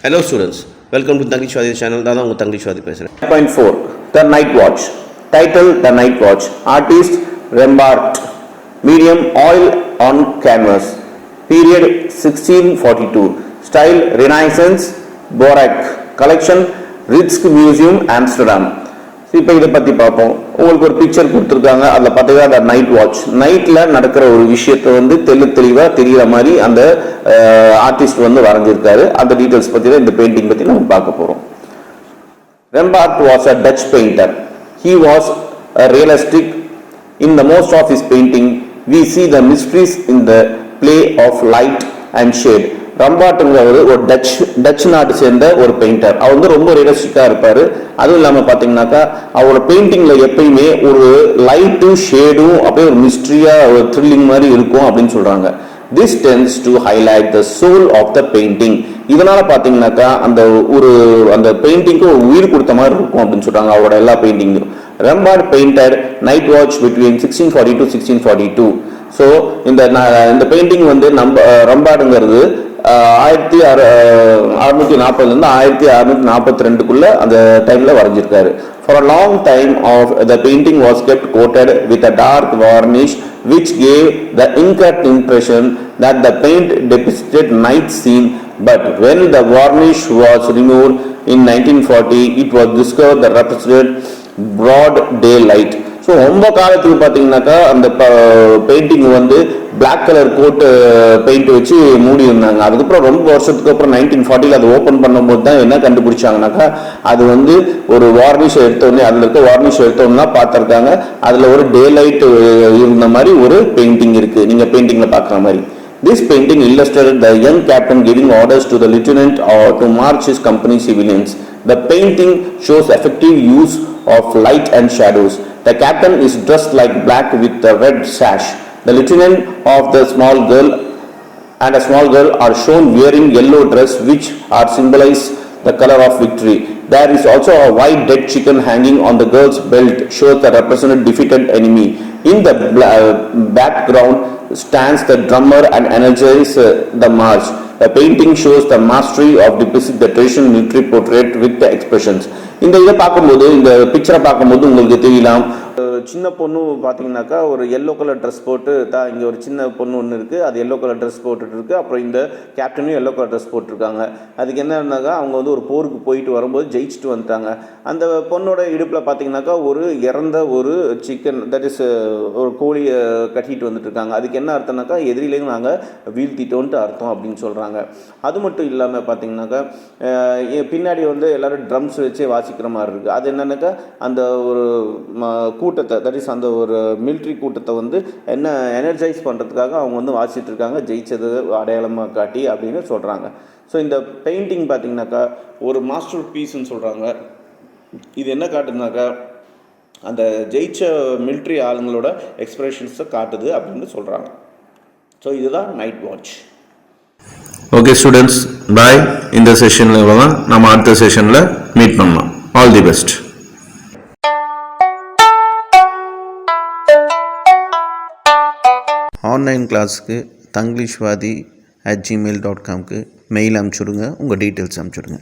Hello students, welcome to Tanglish Vadi channel. நான் தான் உங்க Tanglish Vadi பேசுறேன். 5.4 The Night Watch. Title The Night Watch. Artist Rembrandt. Medium oil on canvas. Period 1642. Style Renaissance Baroque. Collection Rijksmuseum Amsterdam. இப்போ இதை பற்றி பார்ப்போம். உங்களுக்கு ஒரு பிக்சர் கொடுத்துருக்காங்க. அதில் பார்த்தீங்கன்னா அந்த நைட் வாட்ச், நைட்டில் நடக்கிற ஒரு விஷயத்தை வந்து தெளிவாக தெரிகிற மாதிரி அந்த ஆர்டிஸ்ட் வந்து வரைஞ்சிருக்காரு. அந்த டீட்டெயில்ஸ் பற்றி தான் இந்த பெயிண்டிங் பற்றி நம்ம பார்க்க போகிறோம். Rembrandt was a Dutch painter. He was a realistic. In the most of his painting, we see the mysteries in the play of light and shade. ரம்பாட்டுங்கிறவர் ஒரு டச் நாட்டு சேர்ந்த ஒரு பெயிண்டர். அவர் வந்து ரொம்ப ரியலிஸ்டிக்காக இருப்பார். அதுவும் இல்லாமல் பார்த்தீங்கன்னாக்கா அவரோட பெயிண்டிங்கில் எப்பயுமே ஒரு லைட்டும் ஷேடும் அப்படியே ஒரு மிஸ்ட்ரியாக ஒரு த்ரில்லிங் மாதிரி இருக்கும் அப்படின்னு சொல்கிறாங்க. This tends to highlight the soul of the painting. இதனால பார்த்தீங்கன்னாக்கா அந்த பெயிண்டிங்க்கு ஒரு உயிர் கொடுத்த மாதிரி இருக்கும் அப்படின்னு சொல்றாங்க அவரோட எல்லா பெயிண்டிங்கும். Rembrandt painted Night Watch between 1640 to 1642. So இந்த பெயிண்டிங் வந்து ரம்பார்டுங்கிறது 1640 1642 அந்த டைம்ல வரைஞ்சிருக்காரு. For a long time the painting was kept coated with a dark varnish which gave the incorrect impression that the paint depicted night scene, but when the varnish was removed in 1940 it was discovered that represented broad daylight. So ரொம்ப காலத்துக்கு பார்த்தீங்கன்னாக்கா அந்த painting வந்து black colour coat paint வச்சு மூடி இருந்தாங்க. அதுக்கப்புறம் ரொம்ப வருஷத்துக்கு அப்புறம் 1940 அதை ஓப்பன் பண்ணும்போது தான் என்ன கண்டுபிடிச்சாங்கனாக்கா அது வந்து ஒரு வார்னிஷ் எடுத்தோடனே அதில் இருக்க வார்னிஷ் எடுத்தோம்னா பார்த்துருக்காங்க அதில் ஒரு டே லைட் இருந்த மாதிரி ஒரு பெயிண்டிங் இருக்குது, நீங்கள் பெயிண்டிங்கில் பார்க்குற மாதிரி. This painting illustrated the young captain giving orders to the lieutenant to march his company civilians. The painting shows effective use of light and shadows. The captain is dressed like black with a red sash. The lieutenant of the small girl are shown wearing yellow dress which are symbolize the color of victory. There is also a white dead chicken hanging on the girl's belt, shows the represented defeated enemy. In the background stands the drummer and energizes the march. The painting shows the mastery of depicting the traditional military portrait with the expressions. இந்த இதை பார்க்கும்போது இந்த பிக்சரை பார்க்கும்போது உங்களுக்கு தெரியலாம், சின்ன பொண்ணு பார்த்தீங்கன்னாக்கா ஒரு எல்லோ கலர் ட்ரெஸ் போட்டு தான் இங்கே ஒரு சின்ன பொண்ணு ஒன்று இருக்குது, அது எல்லோ கலர் ட்ரெஸ் போட்டுட்டு இருக்கு. அப்புறம் இந்த கேப்டனும் எல்லோ கலர் ட்ரெஸ் போட்டிருக்காங்க. அதுக்கு என்னன்னாக்கா அவங்க வந்து ஒரு போருக்கு போயிட்டு வரும்போது ஜெயிச்சுட்டு வந்துட்டாங்க. அந்த பொண்ணோட இடுப்பில் பார்த்தீங்கன்னாக்கா ஒரு இறந்த ஒரு சிக்கன், தட் இஸ் ஒரு கோழியை கட்டிட்டு வந்துட்டு இருக்காங்க. அதுக்கு என்ன அர்த்தம்னாக்கா எதிரிலையும் நாங்கள் வீழ்த்திட்டோன்ட்டு அர்த்தம் அப்படின்னு சொல்கிறாங்க. அது மட்டும் இல்லாமல் பார்த்தீங்கன்னாக்கா பின்னாடி வந்து எல்லோரும் ட்ரம்ஸ் வச்சே வாசிக்கிற மாதிரி இருக்குது. அது என்னன்னாக்கா அந்த ஒரு கூட்டத்தை, தட் இஸ் அந்த ஒரு மிலிட்ரி கூட்டத்தை வந்து என்ன எனர்ஜைஸ் பண்ணுறதுக்காக அவங்க வந்து வாசிட்டு இருக்காங்க, ஜெயிச்சது அடையாளமாக காட்டி அப்படின்னு சொல்கிறாங்க. ஸோ இந்த பெயிண்டிங் பார்த்தீங்கன்னாக்கா ஒரு மாஸ்டர் பீஸ்ன்னு சொல்கிறாங்க. இது என்ன காட்டுதுனாக்கா அந்த ஜெயிச்ச மிலிட்ரி ஆளுங்களோட எக்ஸ்பிரஷன்ஸை காட்டுது அப்படின்னு சொல்கிறாங்க. ஸோ இதுதான் நைட் வாட்ச். ஓகே ஸ்டூடெண்ட்ஸ், பாய். இந்த செஷனில் நம்ம அடுத்த செஷனில் மீட் பண்ணலாம். All the best. ஆன்லைன் கிளாஸுக்கு tanglishvadi@gmail.comக்கு மெயில் அனுப்பிச்சுடுங்க, உங்கள் டீட்டெயில்ஸ் அனுப்பிச்சுடுங்க.